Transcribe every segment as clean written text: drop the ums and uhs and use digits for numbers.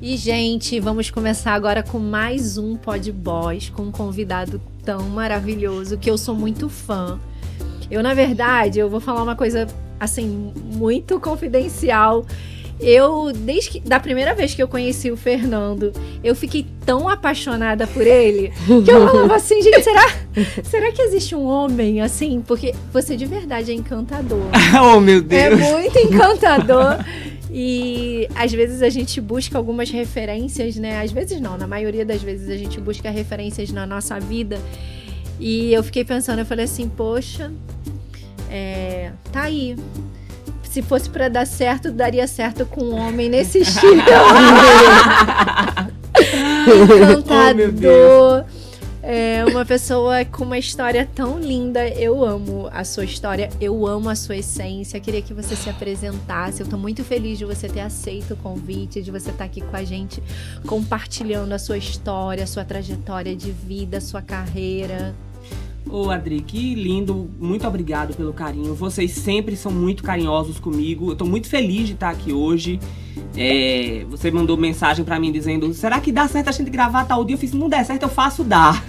E, gente, vamos começar agora com mais um Pod Boss, com um convidado tão maravilhoso, que eu sou muito fã. Eu, na verdade, eu vou falar uma coisa, assim, muito confidencial. Da primeira vez que eu conheci o Fernando, eu fiquei tão apaixonada por ele, que eu falava assim, gente, será que existe um homem assim? Porque você de verdade é encantador. Oh, meu Deus! É muito encantador. E às vezes a gente busca algumas referências, né? Às vezes não, na maioria das vezes a gente busca referências na nossa vida. E eu fiquei pensando, eu falei assim, poxa, tá aí. Se fosse pra dar certo, daria certo com um homem nesse estilo. Encantador. Uma pessoa com uma história tão linda. Eu amo a sua história, eu amo a sua essência. Queria que você se apresentasse. Eu tô muito feliz de você ter aceito o convite, de você estar aqui com a gente, compartilhando a sua história, a sua trajetória de vida, a sua carreira. Ô, Adri, que lindo. Muito obrigado pelo carinho. Vocês sempre são muito carinhosos comigo. Eu tô muito feliz de estar aqui hoje. Você mandou mensagem pra mim dizendo, será que dá certo a gente gravar tal dia? Eu fiz, se não der certo, eu faço dar.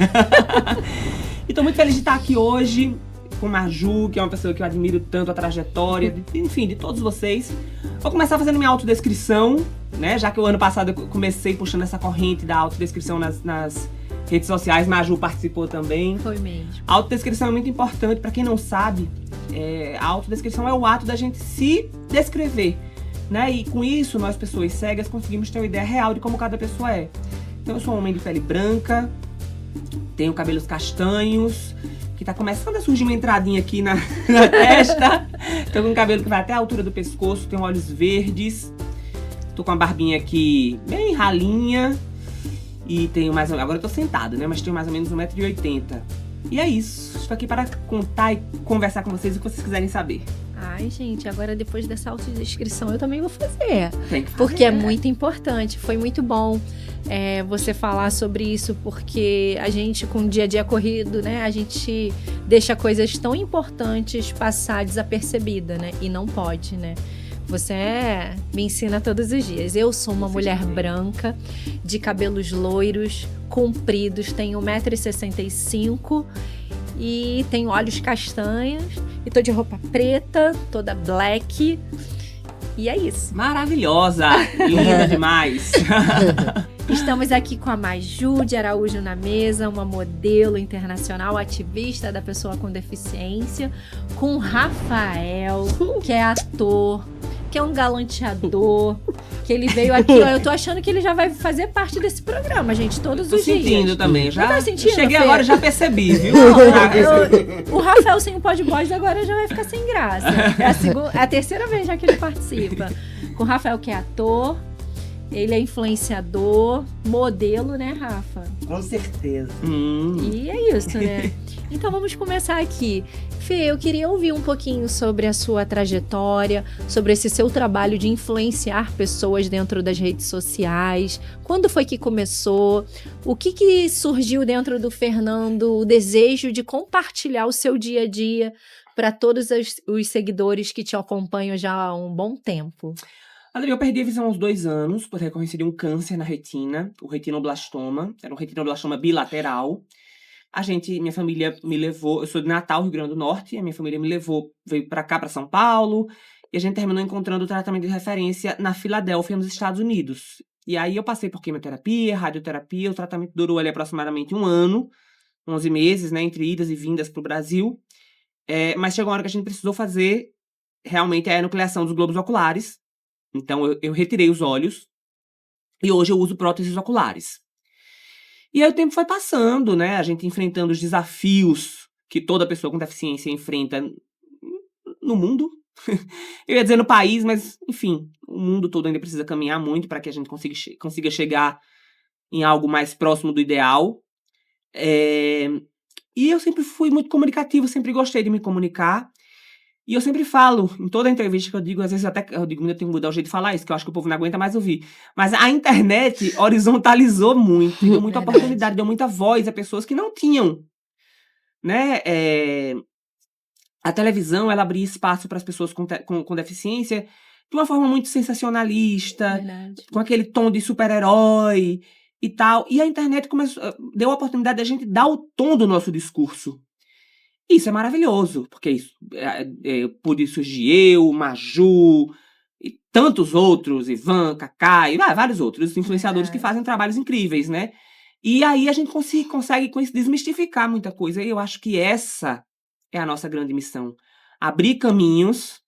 E tô muito feliz de estar aqui hoje com Maju, que é uma pessoa que eu admiro tanto, a trajetória, enfim, de todos vocês. Vou começar fazendo minha autodescrição, né? Já que o ano passado eu comecei puxando essa corrente da autodescrição nas redes sociais, Maju participou também. Foi mesmo. A autodescrição é muito importante. Pra quem não sabe, a autodescrição é o ato da gente se descrever, né? E com isso, nós, pessoas cegas, conseguimos ter uma ideia real de como cada pessoa é. Então, eu sou um homem de pele branca, tenho cabelos castanhos, que tá começando a surgir uma entradinha aqui na testa. Tô com um cabelo que vai até a altura do pescoço, tenho olhos verdes, tô com a barbinha aqui bem ralinha. E tenho mais ou menos, agora eu tô sentada, né? Mas tenho mais ou menos 1,80 m. E é isso. Estou aqui para contar e conversar com vocês o que vocês quiserem saber. Ai, gente, agora depois dessa autodescrição eu também vou fazer. Tem que fazer. Porque é muito importante. Foi muito bom você falar sobre isso, porque a gente, com o dia a dia corrido, né? A gente deixa coisas tão importantes passar desapercebida, né? E não pode, né? Você me ensina todos os dias. Eu sou uma mulher branca, de cabelos loiros, compridos, tenho 1,65 m e tenho olhos castanhos. E tô de roupa preta, toda black. E é isso. Maravilhosa! Linda demais! Estamos aqui com a Maju de Araújo na mesa, uma modelo internacional, ativista da pessoa com deficiência, com o Rafael, que é ator, que é um galanteador, que ele veio aqui, ó, eu tô achando que ele já vai fazer parte desse programa, gente, todos os dias. Tô sentindo também, já. Tá sentindo, cheguei Fê? agora, já percebi, viu? Não, o Rafael sem o Pod Boys agora já vai ficar sem graça. É a terceira vez já que ele participa. Com o Rafael, que é ator, ele é influenciador, modelo, né, Rafa? Com certeza. E é isso, né? Então vamos começar aqui. Fê, eu queria ouvir um pouquinho sobre a sua trajetória, sobre esse seu trabalho de influenciar pessoas dentro das redes sociais. Quando foi que começou? O que surgiu dentro do Fernando, o desejo de compartilhar o seu dia a dia para todos os seguidores que te acompanham já há um bom tempo? Adri, eu perdi a visão há uns 2 anos por recorrência de um câncer na retina, o retinoblastoma. Era um retinoblastoma bilateral. Minha família me levou, eu sou de Natal, Rio Grande do Norte, a minha família me levou, veio pra cá, pra São Paulo, e a gente terminou encontrando o tratamento de referência na Filadélfia, nos Estados Unidos. E aí eu passei por quimioterapia, radioterapia, o tratamento durou ali aproximadamente 1 ano, 11 meses, né, entre idas e vindas pro Brasil. Mas chegou uma hora que a gente precisou fazer realmente a enucleação dos globos oculares. Então eu retirei os olhos e hoje eu uso próteses oculares. E aí o tempo foi passando, né? A gente enfrentando os desafios que toda pessoa com deficiência enfrenta no mundo. Eu ia dizer no país, mas, enfim, o mundo todo ainda precisa caminhar muito para que a gente consiga chegar em algo mais próximo do ideal. E eu sempre fui muito comunicativo, sempre gostei de me comunicar. E eu sempre falo, em toda entrevista que eu digo, às vezes até eu digo, ainda tenho que mudar o jeito de falar isso, que eu acho que o povo não aguenta mais ouvir. Mas a internet horizontalizou muito, deu muita oportunidade, deu muita voz a pessoas que não tinham, né? A televisão, ela abria espaço para as pessoas com deficiência de uma forma muito sensacionalista, Verdade. com aquele tom de super-herói e tal. E a internet deu a oportunidade da gente dar o tom do nosso discurso. Isso é maravilhoso, porque pude surgir eu, Maju, e tantos outros, Ivan, Kaká, e vários outros influenciadores que fazem trabalhos incríveis, né? E aí a gente consegue com isso desmistificar muita coisa. E eu acho que essa é a nossa grande missão. Abrir caminhos,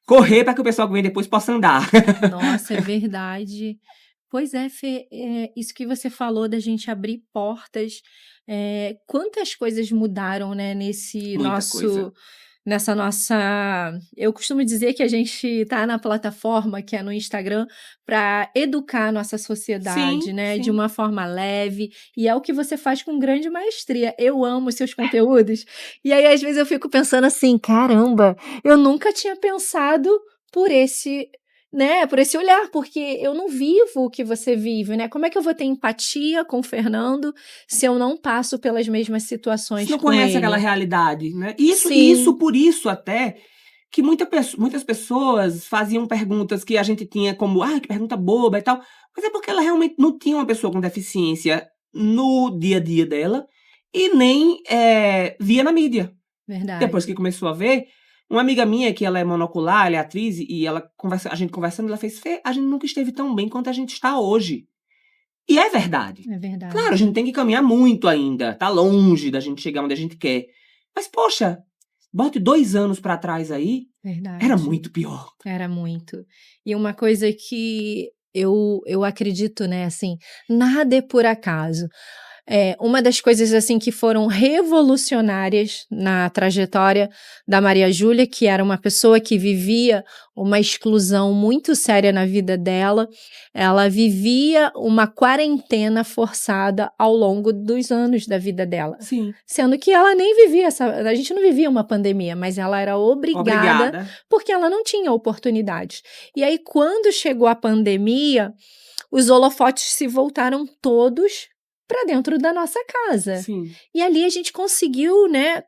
correr para que o pessoal que vem depois possa andar. Nossa, é verdade. Pois é, Fê, isso que você falou da gente abrir portas, quantas coisas mudaram, né, Muita coisa. nessa nossa. Eu costumo dizer que a gente está na plataforma, que é no Instagram, para educar a nossa sociedade, Sim, né, de sim. uma forma leve, e é o que você faz com grande maestria. Eu amo os seus conteúdos, e aí às vezes eu fico pensando assim, caramba, eu nunca tinha pensado por esse, né, por esse olhar, porque eu não vivo o que você vive, né? Como é que eu vou ter empatia com o Fernando se eu não passo pelas mesmas Você situações não com conhece aquela ele? realidade, né? Sim, Por isso até que muitas pessoas faziam perguntas que a gente tinha como, que pergunta boba e tal, mas é porque ela realmente não tinha uma pessoa com deficiência no dia a dia dela e nem via na mídia. Depois que verdade. começou a ver, uma amiga minha, que ela é monocular, ela é atriz, e a gente conversando, ela fez, Fê, a gente nunca esteve tão bem quanto a gente está hoje. E é verdade. É Claro, a verdade. gente tem que caminhar muito ainda, tá longe da gente chegar onde a gente quer. Mas, poxa, bote 2 anos pra trás aí, era Verdade. muito pior. Era muito. E uma coisa que eu acredito, né, assim, nada é por acaso. Uma das coisas, assim, que foram revolucionárias na trajetória da Maria Júlia, que era uma pessoa que vivia uma exclusão muito séria na vida dela, ela vivia uma quarentena forçada ao longo dos anos da vida dela. Sim, Sendo que ela nem vivia a gente não vivia uma pandemia, mas ela era obrigada, obrigada. porque ela não tinha oportunidade. E aí, quando chegou a pandemia, os holofotes se voltaram todos para dentro da nossa casa. Sim. E ali a gente conseguiu, né,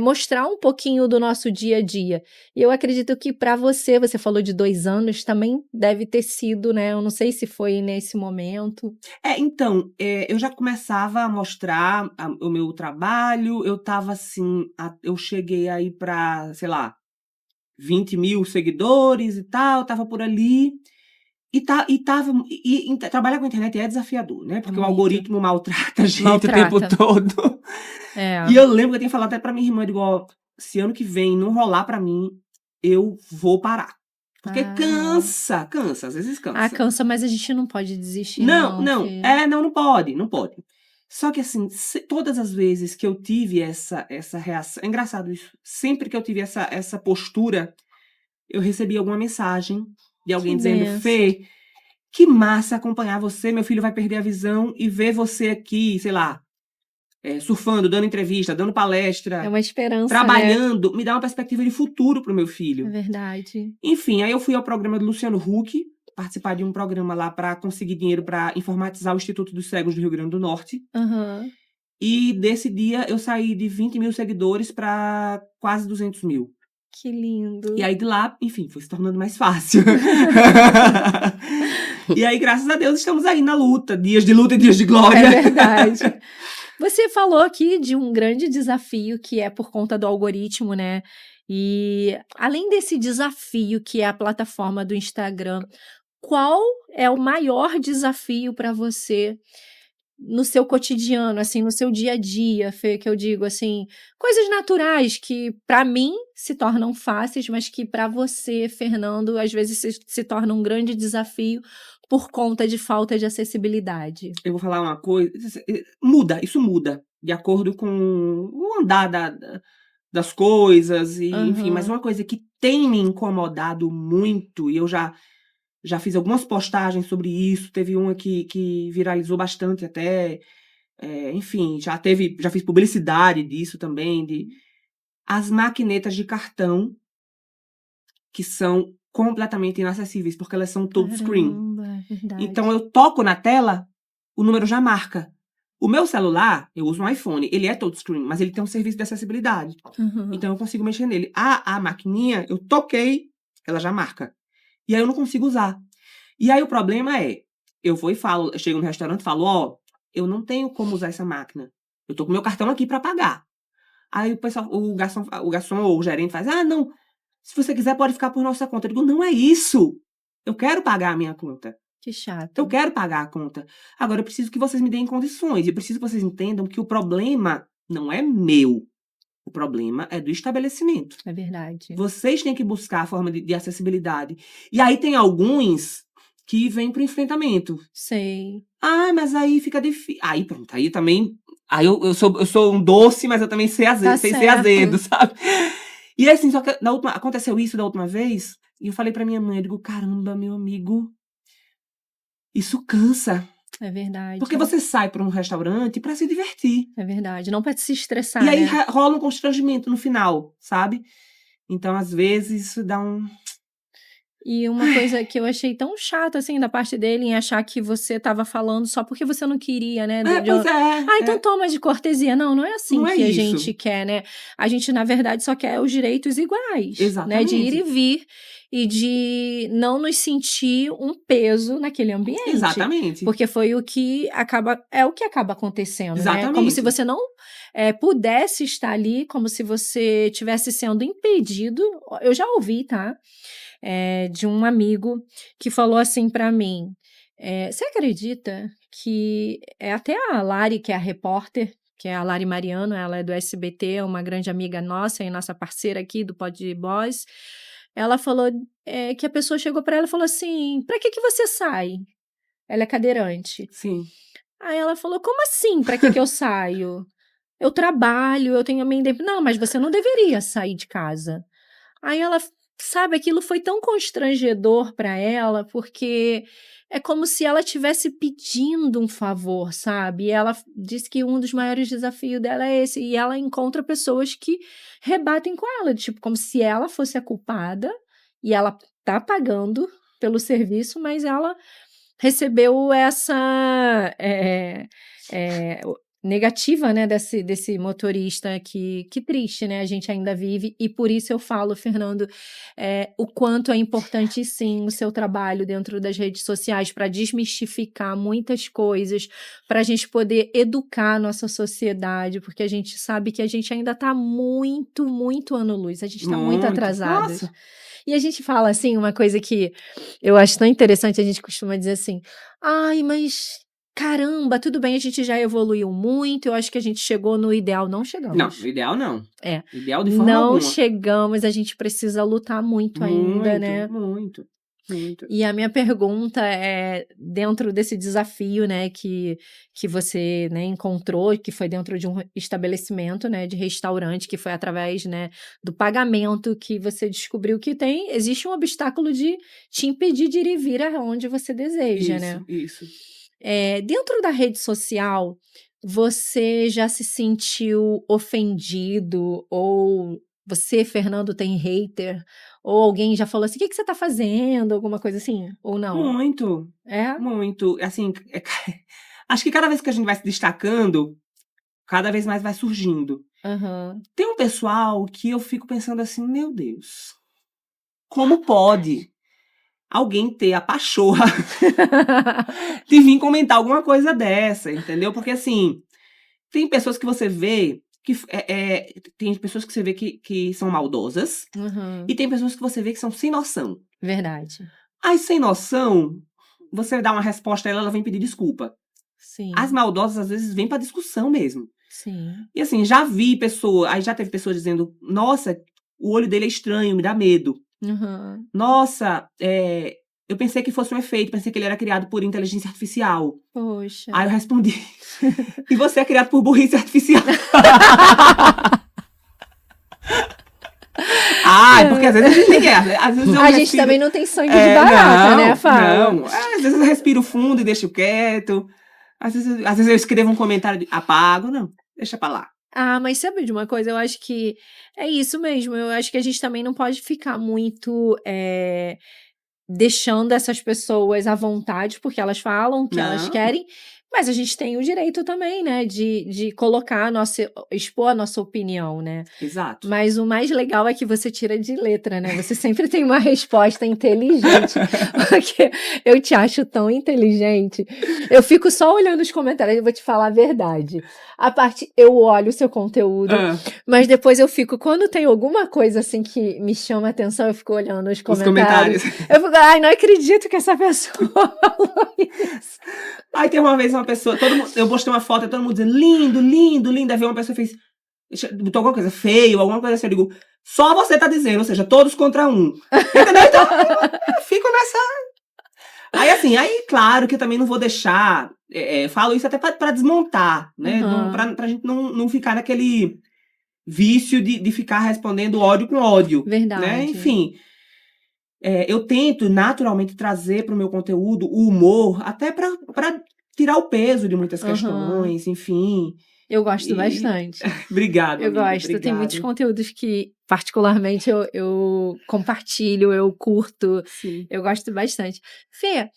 mostrar um pouquinho do nosso dia a dia. E eu acredito que para você falou de 2 anos, também deve ter sido, né, eu não sei se foi nesse momento. Então, eu já começava a mostrar o meu trabalho, eu tava assim, eu cheguei aí pra, sei lá, 20.000 seguidores e tal, tava por ali. Trabalhar com a internet é desafiador, né, É porque o muito. algoritmo maltrata a gente o tempo Maltrata. todo. É, E eu lembro que eu tinha falado até pra minha irmã, eu digo: "Ó, se ano que vem não rolar pra mim, eu vou parar". Porque ah. cansa, às vezes Ah, cansa. cansa, mas a gente não pode desistir Não, não, não, Fê. não, não pode, não pode. Só que assim, todas as vezes que eu tive essa reação, é engraçado isso, sempre que eu tive essa postura, eu recebi alguma mensagem de Que alguém dizendo: benção. "Fê, que massa acompanhar você, meu filho vai perder a visão e ver você aqui, sei lá, surfando, dando entrevista, dando É palestra, uma esperança, né. trabalhando, me dá uma perspectiva de futuro para o meu É filho". verdade. Enfim, aí eu fui ao programa do Luciano Huck, participar de um programa lá para conseguir dinheiro para informatizar o Instituto dos Cegos do Rio Grande do Norte. Aham. E desse dia eu saí de 20.000 seguidores para quase 200.000. Que lindo. E aí de lá, enfim, foi se tornando mais fácil. E aí, graças a Deus, estamos aí na luta, dias de luta e dias de É glória. verdade. Você falou aqui de um grande desafio que é por conta do algoritmo, né. E além desse desafio que é a plataforma do Instagram, qual é o maior desafio para você no seu cotidiano, assim, no seu dia a dia, Fê, que eu digo, assim, coisas naturais que para mim se tornam fáceis, mas que para você, Fernando, às vezes se torna um grande desafio por conta de falta de acessibilidade? Eu vou falar uma coisa, muda, isso muda, de acordo com o andar das coisas e enfim, mas uma Aham. coisa que tem me incomodado muito, e eu já fiz algumas postagens sobre isso, teve uma que viralizou bastante até, enfim, já fiz publicidade disso também, de as maquinetas de cartão, que são completamente inacessíveis, porque elas são touchscreen. Caramba, é Então verdade. eu toco na tela, o número já marca. O meu celular, eu uso um iPhone, ele é touchscreen, mas ele tem um serviço de acessibilidade. Aham. Então eu consigo mexer nele. A maquininha, eu toquei, ela já marca. E aí eu não consigo usar. E aí o problema é, eu vou e falo, eu chego no restaurante e falo, ó, eu não tenho como usar essa máquina. Eu tô com meu cartão aqui pra pagar. Aí o pessoal, o garçom ou o gerente faz, ah, não, se você quiser pode ficar por nossa conta. Eu digo, não é isso. Eu quero pagar a minha conta. Que chato. Eu quero pagar a conta. Agora eu preciso que vocês me deem condições. Eu preciso que vocês entendam que o problema não é meu. O problema é do estabelecimento. É verdade. Vocês têm que buscar a forma de acessibilidade. E aí tem alguns que vêm pro enfrentamento. Sei. Ah, mas aí fica difícil. Aí pronto, aí também. Aí eu sou um doce, mas eu também sei Tá ser certo. azedo, sabe? E assim, só que aconteceu isso da última vez, e eu falei pra minha mãe, eu digo, caramba, meu amigo, isso cansa. É verdade. Porque você sai pra um restaurante pra se divertir. É verdade. Não pode se estressar, E aí né? rola um constrangimento no final, sabe? Então, às vezes, isso dá um. E uma coisa que eu achei tão chata, assim, da parte dele, em achar que você tava falando só porque você não queria, né? Pois é. Ah, então toma de cortesia. Não, não é assim Não é que a isso. gente quer, né? A gente, na verdade, só quer os direitos iguais, né? De ir Exatamente. e vir e de não nos sentir um peso naquele ambiente. Exatamente. Porque foi o que acaba acontecendo, né? Exatamente. Como se você não pudesse estar ali, como se você tivesse sendo impedido. Eu já ouvi, tá? De um amigo que falou assim pra mim, você acredita que até a Lari, que é a repórter, que é a Lari Mariano, ela é do SBT, uma grande amiga nossa e nossa parceira aqui do Pod Boys, ela falou que a pessoa chegou pra ela e falou assim, pra que você sai? Ela é cadeirante. Sim. Aí ela falou, como assim, pra que eu saio? Eu trabalho, eu tenho a minha independência. Não, mas você não deveria sair de casa. Aí ela, sabe, aquilo foi tão constrangedor para ela, porque é como se ela estivesse pedindo um favor, sabe? E ela disse que um dos maiores desafios dela é esse, e ela encontra pessoas que rebatem com ela, tipo, como se ela fosse a culpada, e ela tá pagando pelo serviço, mas ela recebeu essa negativa, né, desse motorista que triste, né, a gente ainda vive, e por isso eu falo, Fernando, o quanto é importante sim o seu trabalho dentro das redes sociais para desmistificar muitas coisas, para a gente poder educar a nossa sociedade, porque a gente sabe que a gente ainda está muito, muito ano-luz, a gente está muito atrasados. Nossa. E a gente fala assim, uma coisa que eu acho tão interessante, a gente costuma dizer assim, ai, mas caramba, tudo bem, a gente já evoluiu muito, eu acho que a gente chegou no ideal, não chegamos. Não, ideal não. É. Ideal de forma Não alguma. chegamos, a gente precisa lutar muito ainda, né? Muito. E a minha pergunta é, dentro desse desafio, né, que você, né, encontrou, que foi dentro de um estabelecimento, né, de restaurante, que foi através, né, do pagamento que você descobriu que existe um obstáculo de te impedir de ir e vir aonde você deseja, né? Isso. Dentro da rede social, você já se sentiu ofendido ou você, Fernando, tem hater? Ou alguém já falou assim, o que você tá fazendo? Alguma coisa assim? Ou não? Muito. É? Muito. Assim, acho que cada vez que a gente vai se destacando, cada vez mais vai surgindo. Uhum. Tem um pessoal que eu fico pensando assim, meu Deus, como pode alguém ter a pachorra de vir comentar alguma coisa dessa, entendeu? Porque assim, tem pessoas que você vê que tem pessoas que você vê que são maldosas e tem pessoas que você vê que são sem noção. Verdade. As sem noção, você dá uma resposta a ela vem pedir desculpa. Sim. As maldosas, às vezes, vêm pra discussão mesmo. Sim. E assim, aí já teve pessoas dizendo, nossa, o olho dele é estranho, me dá medo. Uhum. Nossa, eu pensei que fosse um efeito, pensei que ele era criado por inteligência artificial. Poxa. Aí eu respondi, e você é criado por burrice artificial. Porque às vezes a gente tem guerra. Às vezes a gente também não tem sangue de barata, né, Fábio? Não, às vezes eu respiro fundo e deixo quieto. Às vezes eu escrevo um comentário e apago. Não, deixa pra lá. Mas sabe de uma coisa? Eu acho que é isso mesmo. Eu acho que a gente também não pode ficar muito deixando essas pessoas à vontade, porque elas falam o que elas querem, Mas a gente tem o direito também, né, de colocar expor a nossa opinião, né? Exato. Mas o mais legal é que você tira de letra, né? Você sempre tem uma resposta inteligente, porque eu te acho tão inteligente. Eu fico só olhando os comentários, eu vou te falar a verdade. Eu olho o seu conteúdo, mas depois eu fico, quando tem alguma coisa assim que me chama a atenção, eu fico olhando os comentários. Eu fico, ai, não acredito que essa pessoa falou isso. Aí tem uma vez uma pessoa, eu postei uma foto e todo mundo dizendo, lindo, lindo, lindo. Aí veio uma pessoa e fez, botou alguma coisa feia, alguma coisa assim. Eu digo, só você tá dizendo, ou seja, todos contra um. Entendeu? Então, eu fico nessa... Aí, claro que eu também não vou deixar, falo isso até pra desmontar, né? Pra gente não ficar naquele vício de ficar respondendo ódio com ódio. Verdade. Né? Enfim, eu tento naturalmente trazer pro meu conteúdo o humor, até pra tirar o peso de muitas questões, enfim. Eu gosto bastante. Obrigado, Eu amiga, gosto. obrigado. Tem muitos conteúdos que, particularmente, eu compartilho, eu curto. Sim. Eu gosto bastante. Fê,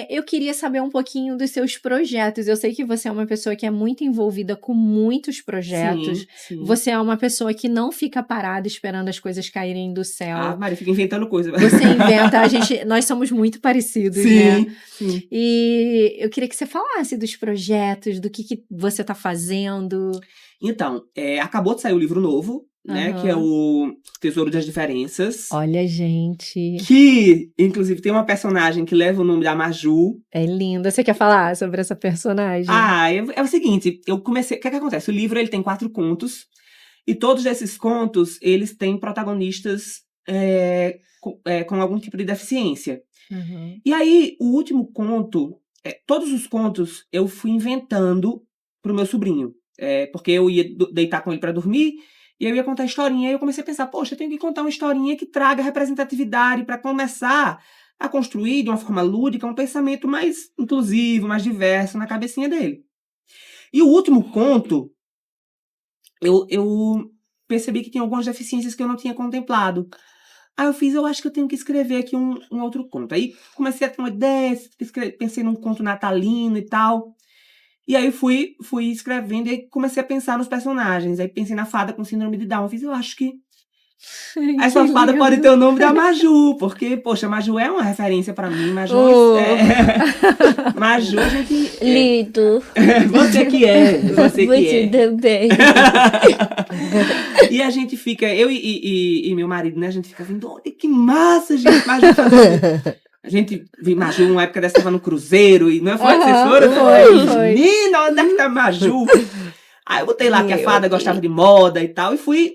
eu queria saber um pouquinho dos seus projetos. Eu sei que você é uma pessoa que é muito envolvida com muitos projetos. Sim. Você é uma pessoa que não fica parada esperando as coisas caírem do céu. Ah, Maria, fica inventando coisa. Você inventa, nós somos muito parecidos, né? Sim. E eu queria que você falasse dos projetos, do que você tá fazendo. Então, acabou de sair o livro novo, né? Que é o Tesouro das Diferenças. Olha, gente. Que, inclusive, tem uma personagem que leva o nome da Maju. É linda. Você quer falar sobre essa personagem? É o seguinte, eu comecei... O que acontece? O livro, ele tem 4 contos. E todos esses contos, eles têm protagonistas com algum tipo de deficiência. E aí, o último conto... todos os contos eu fui inventando pro meu sobrinho. Porque eu ia deitar com ele para dormir e eu ia contar a historinha. E eu comecei a pensar, poxa, eu tenho que contar uma historinha que traga representatividade para começar a construir de uma forma lúdica um pensamento mais inclusivo, mais diverso na cabecinha dele. E o último conto, eu percebi que tinha algumas deficiências que eu não tinha contemplado. Aí eu acho que eu tenho que escrever aqui um outro conto. Aí comecei a ter uma ideia, pensei num conto natalino e tal. E aí fui escrevendo e comecei a pensar nos personagens. Aí pensei na fada com síndrome de Down. Eu acho que essa fada pode ter o nome da Maju, porque, poxa, Maju é uma referência pra mim. Maju, Maju, a gente... Lindo. Você que é. Você também. E a gente fica, eu e meu marido, né? A gente fica vendo, olha que massa, gente. Maju A gente viu Maju uma época dessa, tava no cruzeiro, e não foi que vocês foram? Foi. Menina, onde é que tá Maju? Aí eu botei lá que a fada gostava de moda e tal, e fui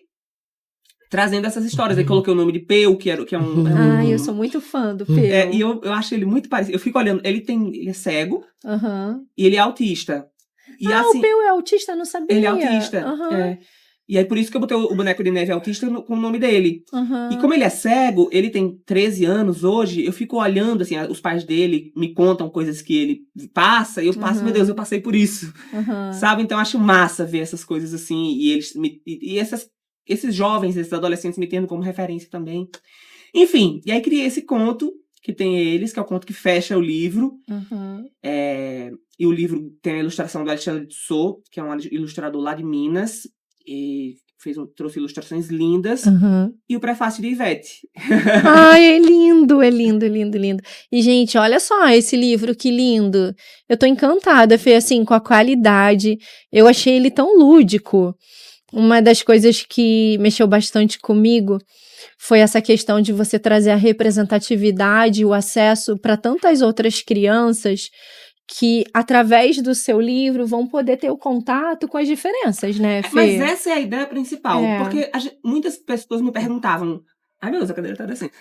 trazendo essas histórias. Aí coloquei o nome de Peu, que é um... eu sou muito fã do Peu. E eu acho ele muito parecido. Eu fico olhando, ele é cego, e ele é autista. E assim, o Peu é autista? Eu não sabia. Ele é autista, E aí, por isso que eu botei o boneco de neve autista com o nome dele. E como ele é cego, ele tem 13 anos hoje, eu fico olhando, assim, os pais dele me contam coisas que ele passa, e eu passo, meu Deus, eu passei por isso. Sabe? Então, eu acho massa ver essas coisas assim, e eles esses jovens, esses adolescentes me tendo como referência também. Enfim, e aí criei esse conto, que tem eles, que é o conto que fecha o livro. E o livro tem a ilustração do Alexandre de Sou, que é um ilustrador lá de Minas, e trouxe ilustrações lindas, e o prefácio de Ivete. Ai, é lindo, é lindo, lindo, lindo. E, gente, olha só esse livro, que lindo. Eu tô encantada, Fê, assim, com a qualidade. Eu achei ele tão lúdico. Uma das coisas que mexeu bastante comigo foi essa questão de você trazer a representatividade e o acesso para tantas outras crianças que, através do seu livro, vão poder ter o contato com as diferenças, né, Fê? Mas essa é a ideia principal, porque muitas pessoas me perguntavam... Ai, meu Deus, a cadeira tá descendo.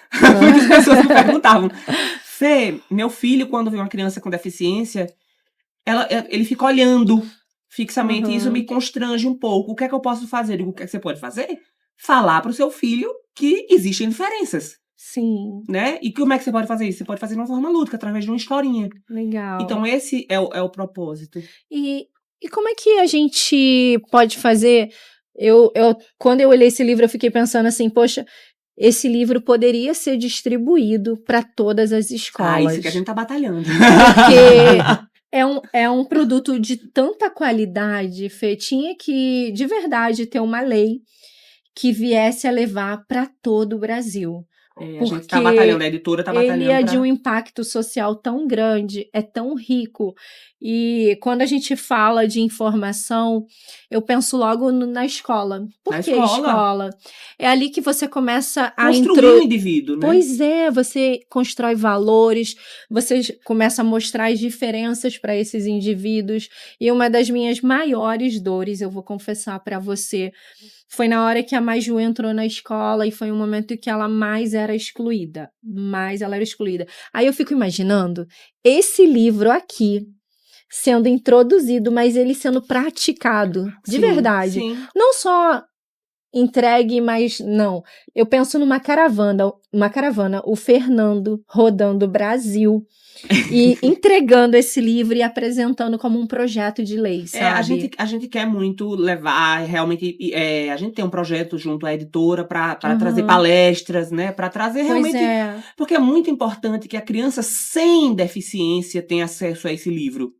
Muitas pessoas me perguntavam, Fê, meu filho, quando vê uma criança com deficiência, ele fica olhando fixamente, e isso me constrange um pouco. O que é que eu posso fazer? Eu digo, o que é que você pode fazer? Falar pro seu filho que existem diferenças. Sim. Né? E como é que você pode fazer isso? Você pode fazer de uma forma lúdica, através de uma historinha. Legal. Então, esse é o propósito. E como é que a gente pode fazer? Quando eu olhei esse livro, eu fiquei pensando assim, poxa, esse livro poderia ser distribuído para todas as escolas. Isso que a gente tá batalhando. Porque É um produto de tanta qualidade, Fê, tinha que, de verdade, ter uma lei que viesse a levar para todo o Brasil. A gente tá batalhando, Porque a editora tá ele batalhando é de um pra... impacto social tão grande, é tão rico. E quando a gente fala de informação, eu penso logo na escola. Por Na que escola. escola? É ali que você começa a Construir um indivíduo, né? Pois é, você constrói valores, você começa a mostrar as diferenças para esses indivíduos. E uma das minhas maiores dores, eu vou confessar para você, foi na hora que a Maju entrou na escola e foi um momento que ela mais era excluída. Mais ela era excluída. Aí eu fico imaginando esse livro aqui sendo introduzido, mas ele sendo praticado de Sim, verdade. sim. Não só entregue, mas não. Eu penso numa caravana, o Fernando rodando o Brasil e entregando esse livro e apresentando como um projeto de lei, sabe? A gente quer muito levar, realmente, a gente tem um projeto junto à editora para trazer palestras, né? Para trazer realmente... Pois é. Porque é muito importante que a criança sem deficiência tenha acesso a esse livro.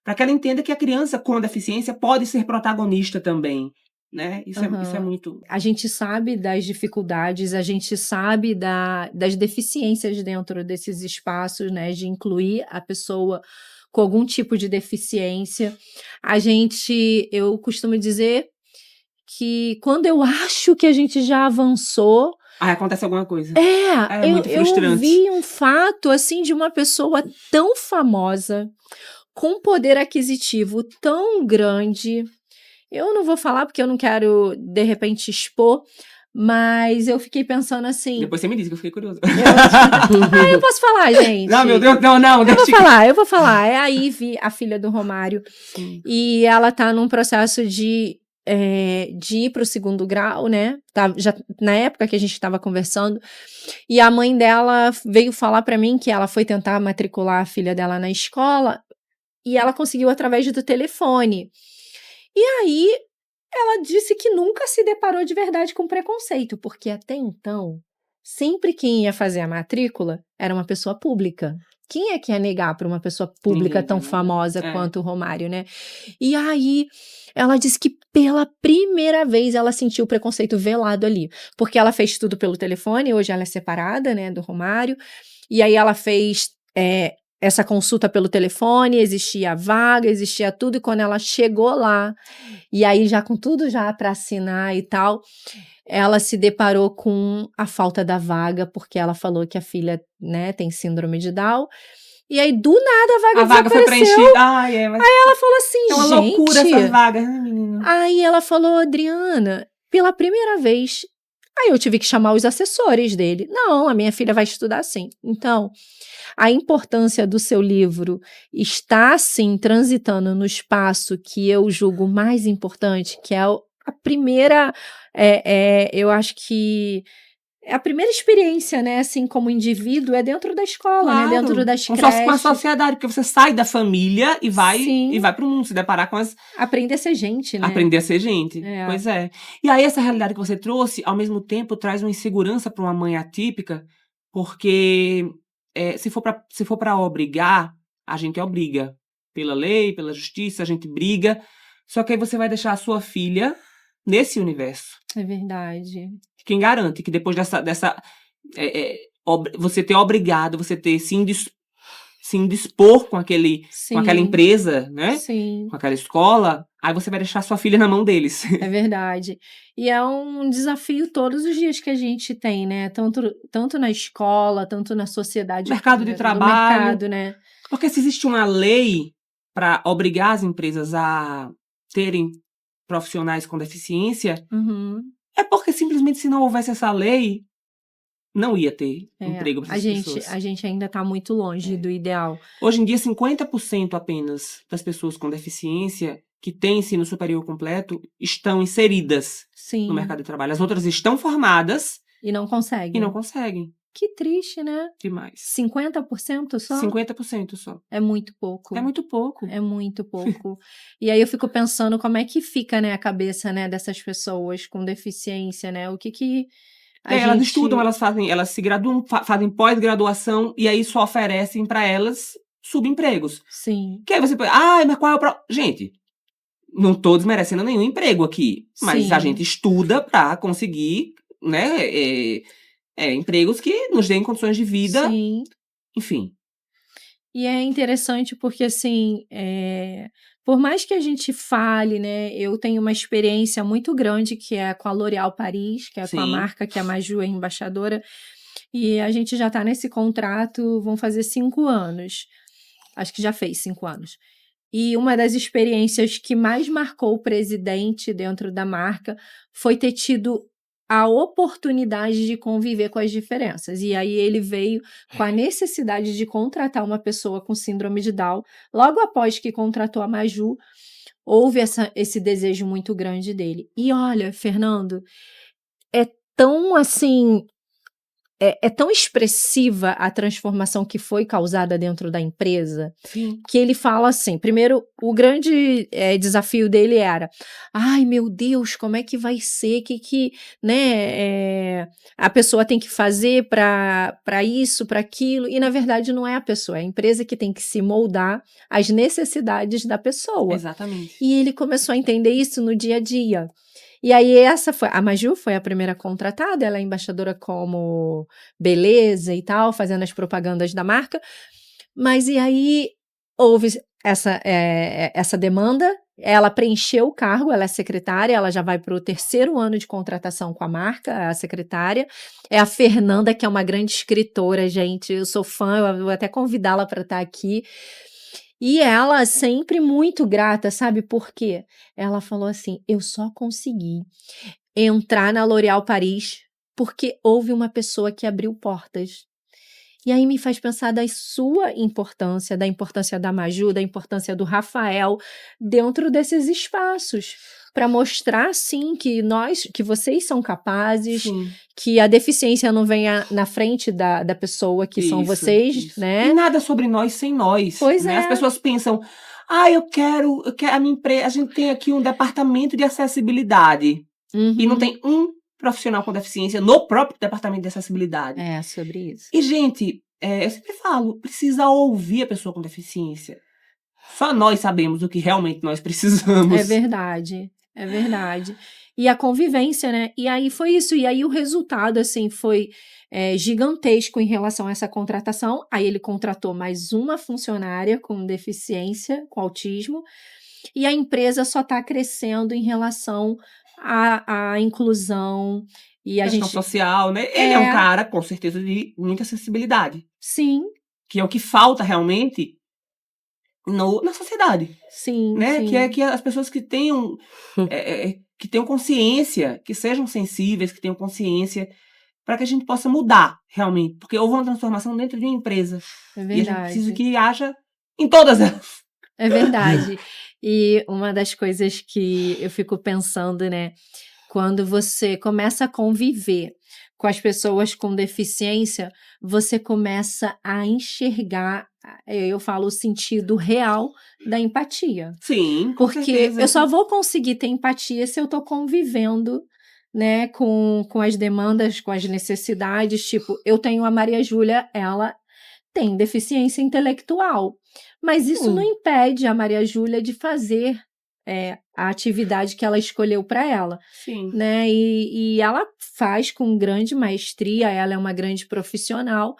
Para que ela entenda que a criança com deficiência pode ser protagonista também, né? Isso é muito... A gente sabe das dificuldades, a gente sabe das deficiências dentro desses espaços, né? De incluir a pessoa com algum tipo de deficiência. Eu costumo dizer que quando eu acho que a gente já avançou, acontece alguma coisa. É muito frustrante. Eu vi um fato, assim, de uma pessoa tão famosa, com poder aquisitivo tão grande. Eu não vou falar porque eu não quero, de repente, expor, mas eu fiquei pensando assim... Depois você me disse que eu fiquei curiosa. Eu posso falar, gente. Não, meu Deus, não. Eu vou falar. É a Ivy, a filha do Romário. Sim. E ela tá num processo de ir para o 2º grau, né? Já na época que a gente estava conversando, e a mãe dela veio falar para mim que ela foi tentar matricular a filha dela na escola e ela conseguiu através do telefone. E aí ela disse que nunca se deparou de verdade com preconceito, porque até então, sempre quem ia fazer a matrícula era uma pessoa pública. Quem é que ia negar para uma pessoa pública tão famosa quanto o Romário, né? E aí, ela disse que pela primeira vez ela sentiu o preconceito velado ali. Porque ela fez tudo pelo telefone, hoje ela é separada, né, do Romário. E aí ela fez essa consulta pelo telefone, existia a vaga, existia tudo. E quando ela chegou lá, e aí já com tudo já para assinar e tal... Ela se deparou com a falta da vaga, porque ela falou que a filha, né, tem síndrome de Down. E aí, do nada, a vaga foi preenchida. Aí ela falou assim, é uma gente... loucura essas vagas, né, menina? Aí ela falou, Adriana, pela primeira vez... Aí eu tive que chamar os assessores dele. Não, a minha filha vai estudar sim. Então, a importância do seu livro está, sim, transitando no espaço que eu julgo mais importante, que é a primeira... eu acho que a primeira experiência, né, assim, como indivíduo, é dentro da escola, né, dentro das creches. Com a sociedade, porque você sai da família e vai pro mundo, se deparar com as... Aprender a ser gente, né? Aprender a ser gente, pois é. E aí essa realidade que você trouxe, ao mesmo tempo, traz uma insegurança para uma mãe atípica, porque se for para obrigar, a gente obriga. Pela lei, pela justiça, a gente briga. Só que aí você vai deixar a sua filha nesse universo. É verdade. Quem garante que depois você ter obrigado, você ter se indispor com aquela empresa, né? Sim. Com aquela escola, aí você vai deixar sua filha na mão deles. É verdade. E é um desafio todos os dias que a gente tem, né? Tanto na escola, tanto na sociedade. Mercado de trabalho. Mercado, né? Porque se existe uma lei para obrigar as empresas a terem profissionais com deficiência, é porque simplesmente se não houvesse essa lei, não ia ter emprego para essas pessoas. A gente ainda está muito longe do ideal. Hoje em dia, 50% apenas das pessoas com deficiência que têm ensino superior completo estão inseridas no mercado de trabalho. As outras estão formadas e não conseguem. Que triste, né? Demais. 50% só? 50% só. É muito pouco. É muito pouco. É muito pouco. E aí eu fico pensando como é que fica, né, a cabeça, né, dessas pessoas com deficiência, né? O que elas estudam, elas se graduam, fazem pós-graduação e aí só oferecem para elas subempregos. Sim. Que aí você pode, mas qual é o Gente, não tô desmerecendo nenhum emprego aqui, mas Sim. a gente estuda pra conseguir, né, empregos que nos deem condições de vida, Sim. enfim. E é interessante porque, assim, por mais que a gente fale, né, eu tenho uma experiência muito grande que é com a L'Oréal Paris, que é com a Sim. marca que a Maju é embaixadora, e a gente já está nesse contrato, vão fazer 5 anos. Acho que já fez 5 anos. E uma das experiências que mais marcou o presidente dentro da marca foi ter tido a oportunidade de conviver com as diferenças. E aí ele veio com a necessidade de contratar uma pessoa com síndrome de Down. Logo após que contratou a Maju, houve esse desejo muito grande dele. E olha, Fernando, é tão assim... É tão expressiva a transformação que foi causada dentro da empresa, Sim. que ele fala assim, primeiro, o grande desafio dele era, ai meu Deus, como é que vai ser, a pessoa tem que fazer para isso, para aquilo, e na verdade não é a pessoa, é a empresa que tem que se moldar às necessidades da pessoa. Exatamente. E ele começou a entender isso no dia a dia. E aí a Maju foi a primeira contratada, ela é embaixadora como beleza e tal, fazendo as propagandas da marca, mas e aí houve essa demanda, ela preencheu o cargo, ela é secretária, ela já vai para o 3º ano de contratação com a marca, a secretária, é a Fernanda, que é uma grande escritora, gente, eu sou fã, eu vou até convidá-la para estar aqui. E ela sempre muito grata, sabe por quê? Ela falou assim, eu só consegui entrar na L'Oréal Paris porque houve uma pessoa que abriu portas. E aí me faz pensar da sua importância, da importância da Maju, da importância do Rafael dentro desses espaços, para mostrar, sim, que vocês são capazes, Sim. que a deficiência não venha na frente da pessoa, que são vocês, né? E nada sobre nós sem nós. Pois né? é. As pessoas pensam, eu quero a minha empresa, a gente tem aqui um departamento de acessibilidade. E não tem um profissional com deficiência no próprio departamento de acessibilidade. É, sobre isso. E, gente, eu sempre falo, precisa ouvir a pessoa com deficiência. Só nós sabemos o que realmente nós precisamos. É verdade, é verdade. E a convivência, né? E aí foi isso. E aí o resultado, assim, foi gigantesco em relação a essa contratação. Aí ele contratou mais uma funcionária com deficiência, com autismo. E a empresa só está crescendo em relação à inclusão. E a Questão gente... social, né? Ele é um cara, com certeza, de muita acessibilidade. Sim. Que é o que falta realmente na sociedade. Sim, né? sim. Que as pessoas que tenham consciência, que sejam sensíveis, que tenham consciência, para que a gente possa mudar realmente. Porque houve uma transformação dentro de uma empresa. É verdade. E a gente precisa que haja em todas elas. É verdade. E uma das coisas que eu fico pensando, né? Quando você começa a conviver com as pessoas com deficiência, você começa a enxergar, eu falo, o sentido real da empatia. Sim, com Porque certeza. eu só vou conseguir ter empatia se eu estou convivendo, né, com as demandas, com as necessidades. Tipo, eu tenho a Maria Júlia, ela tem deficiência intelectual, mas isso não impede a Maria Júlia de fazer a atividade que ela escolheu para ela. Sim. Né? E ela faz com grande maestria, ela é uma grande profissional,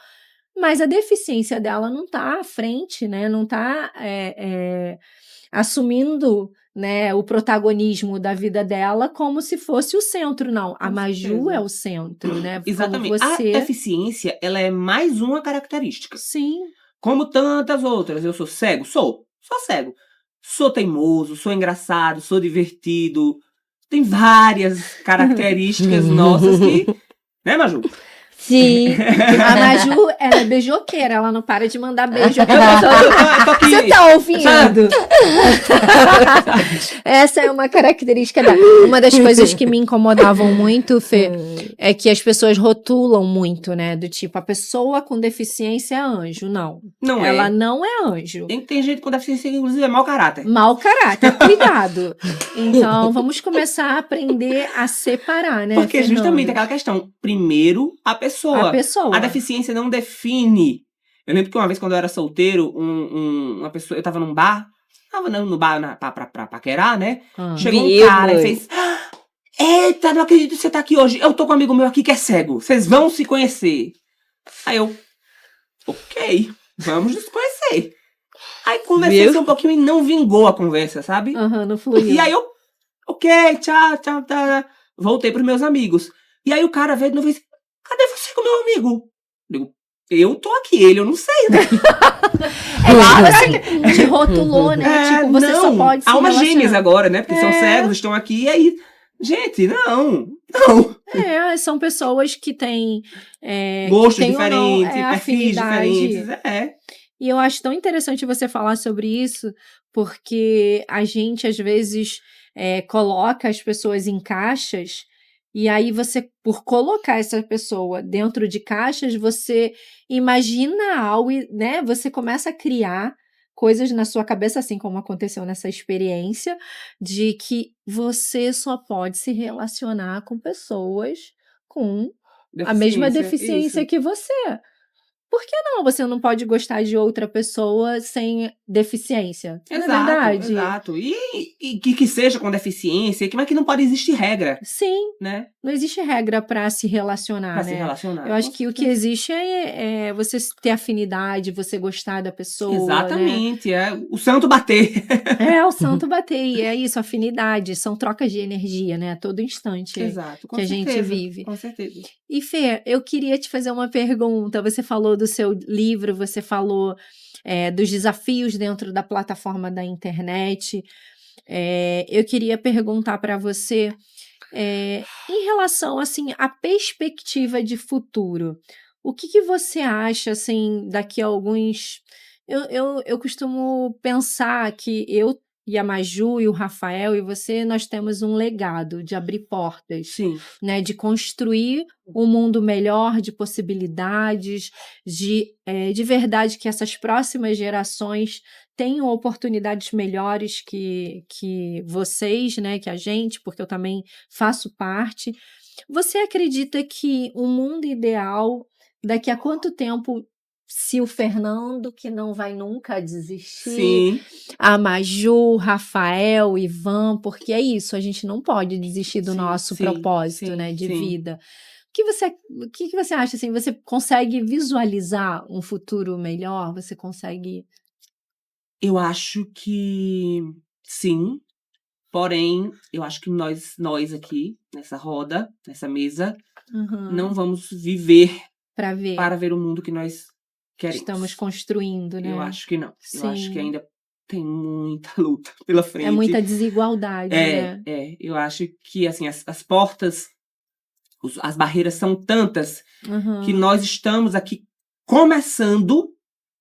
mas a deficiência dela não está à frente, né? Não está assumindo, né, o protagonismo da vida dela como se fosse o centro, não. A Maju é o centro, né? Exatamente. Como você... A deficiência, ela é mais uma característica. Sim. Como tantas outras. Eu sou cego? Sou cego. Sou teimoso, sou engraçado, sou divertido. Tem várias características nossas que... Né, Maju? Sim. A Maju, ela é beijoqueira, ela não para de mandar beijo. Você tá ouvindo? Essa é uma característica dela. Uma das coisas que me incomodavam muito, Fê, é que as pessoas rotulam muito, né? Do tipo, a pessoa com deficiência é anjo. Não. Não ela não é anjo. Tem gente com deficiência que, inclusive, é mau caráter. Mau caráter, cuidado. Então, vamos começar a aprender a separar, né, Porque Fernando? justamente aquela questão. Primeiro, a pessoa. A pessoa. A deficiência não define. Eu lembro que uma vez, quando eu era solteiro, uma pessoa... Eu tava num bar, no bar pra paquerar, né? Chegou um cara e fez... Eita, não acredito que você tá aqui hoje. Eu tô com um amigo meu aqui que é cego. Vocês vão se conhecer. Aí eu... Ok, vamos nos conhecer. Aí conversei um pouquinho e não vingou a conversa, sabe? Não fluiu. E aí eu... Ok, tchau, tá. Voltei pros meus amigos. E aí o cara veio de novo e disse... Cadê você com meu amigo? Eu digo... Eu tô aqui, ele eu não sei, né? Claro, assim, te rotulou, né? Tipo, você não, só pode se almas relacionar. gêmeas agora, né? Porque são cegos, estão aqui, e aí... Gente, não. São pessoas que têm... Gostos que têm diferentes, ou não, perfis diferentes, E eu acho tão interessante você falar sobre isso, porque a gente, às vezes, coloca as pessoas em caixas, e aí você, por colocar essa pessoa dentro de caixas, você imagina algo, né? Você começa a criar coisas na sua cabeça, assim como aconteceu nessa experiência, de que você só pode se relacionar com pessoas com a mesma deficiência que você. Por que não? Você não pode gostar de outra pessoa sem deficiência. Não é verdade? Exato. E que seja com deficiência, mas que não pode existir regra. Sim. Né? Não existe regra para se relacionar, pra né? se relacionar. Eu acho que o que existe é você ter afinidade, você gostar da pessoa. Exatamente. Né? O santo bater. O santo bater. E é isso, afinidade. São trocas de energia, né? A todo instante. Exato, que certeza, a gente vive. Com certeza. E Fê, eu queria te fazer uma pergunta. Você falou do seu livro, você falou dos desafios dentro da plataforma da internet. Eu queria perguntar para você, em relação assim, à perspectiva de futuro, o que você acha assim, daqui a alguns... Eu costumo pensar que eu e a Maju e o Rafael e você, nós temos um legado de abrir portas, Sim. Né, de construir um mundo melhor, de possibilidades, de verdade que essas próximas gerações tenham oportunidades melhores que vocês, né, que a gente, porque eu também faço parte. Você acredita que o mundo ideal, daqui a quanto tempo, se o Fernando, que não vai nunca desistir, Sim. a Maju, Rafael, Ivan, porque é isso, a gente não pode desistir do nosso propósito, né, de vida. O que você acha, assim, você consegue visualizar um futuro melhor? Você consegue... Eu acho que sim, porém, eu acho que nós aqui, nessa roda, nessa mesa, não vamos viver para ver o mundo que nós queremos. Estamos construindo, né? Eu acho que não. Sim. Eu acho que ainda tem muita luta pela frente. É muita desigualdade, né? Eu acho que, assim, as portas, as barreiras são tantas que nós estamos aqui começando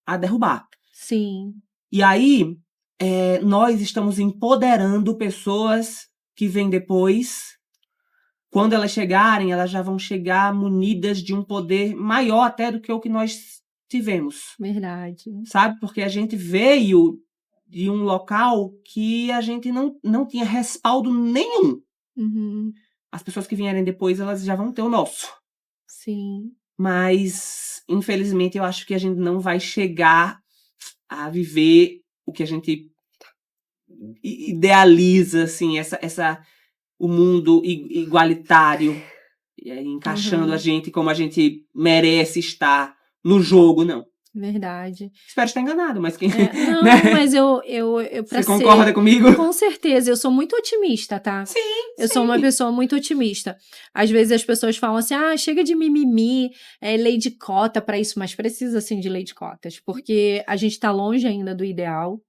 a derrubar. Sim. E aí, nós estamos empoderando pessoas que vêm depois. Quando elas chegarem, elas já vão chegar munidas de um poder maior até do que o que nós tivemos. Verdade. Sabe? Porque a gente veio de um local que a gente não tinha respaldo nenhum. As pessoas que vierem depois, elas já vão ter o nosso. Sim. Mas, infelizmente, eu acho que a gente não vai chegar a viver o que a gente idealiza, assim, o mundo igualitário, encaixando a gente como a gente merece estar no jogo, não. Verdade. Espero estar enganado, mas quem... Não, né? mas eu Você concorda comigo? Com certeza, eu sou muito otimista, tá? Sim, Eu sou uma pessoa muito otimista. Às vezes as pessoas falam assim, chega de mimimi, lei de cota para isso, mas precisa, sim, de lei de cotas, porque a gente está longe ainda do ideal.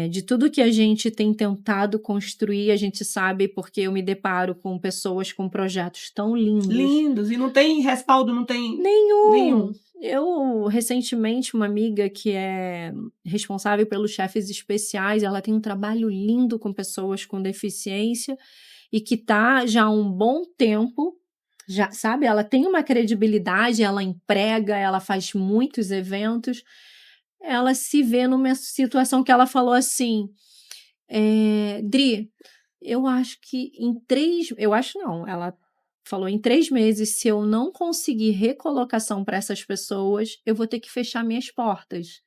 De tudo que a gente tem tentado construir, a gente sabe, porque eu me deparo com pessoas com projetos tão lindos. Lindos, e não tem respaldo, não tem... Nenhum. Eu, recentemente, uma amiga que é responsável pelos chefes especiais, ela tem um trabalho lindo com pessoas com deficiência e que tá já há um bom tempo, já, sabe? Ela tem uma credibilidade, ela emprega, ela faz muitos eventos. Ela se vê numa situação que ela falou assim, Dri, eu acho que eu acho não, ela falou, em 3 meses, se eu não conseguir recolocação para essas pessoas, eu vou ter que fechar minhas portas.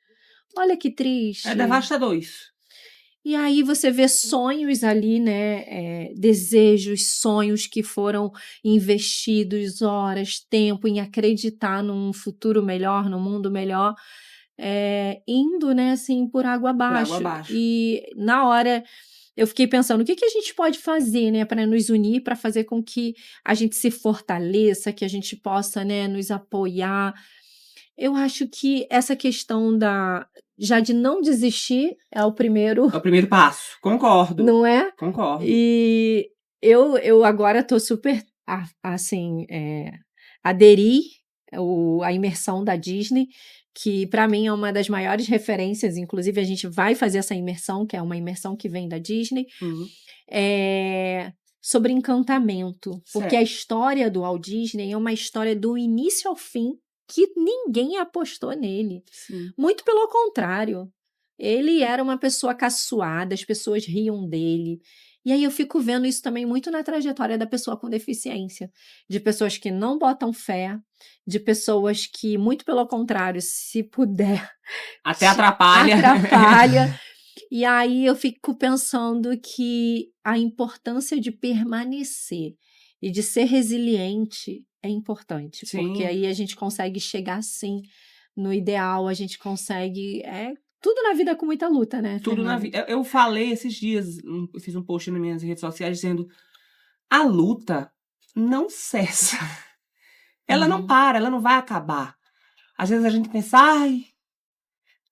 Olha que triste. É devastador isso. E aí você vê sonhos ali, né? Desejos, sonhos que foram investidos, horas, tempo em acreditar num futuro melhor, num mundo melhor, indo, né, assim, por água abaixo. E na hora eu fiquei pensando, o que a gente pode fazer, né, para nos unir, para fazer com que a gente se fortaleça, que a gente possa, né, nos apoiar. Eu acho que essa questão já de não desistir é o primeiro, É o primeiro passo. Concordo. não é? Concordo. E eu agora estou super, assim, aderi à imersão da Disney, que para mim é uma das maiores referências, inclusive a gente vai fazer essa imersão, que é uma imersão que vem da Disney, sobre encantamento, porque a história do Walt Disney é uma história do início ao fim, que ninguém apostou nele. Sim. Muito pelo contrário. Ele era uma pessoa caçoada, as pessoas riam dele. E aí eu fico vendo isso também muito na trajetória da pessoa com deficiência. De pessoas que não botam fé, de pessoas que, muito pelo contrário, se puder... Até atrapalha. Atrapalha. E aí eu fico pensando que a importância de permanecer e de ser resiliente é importante, Sim. porque aí a gente consegue chegar, sim, no ideal, a gente consegue... tudo na vida com muita luta, né, Tudo na Fernanda? vida. Eu falei esses dias, eu fiz um post nas minhas redes sociais dizendo: a luta não cessa. Ela não para, ela não vai acabar. Às vezes a gente pensa,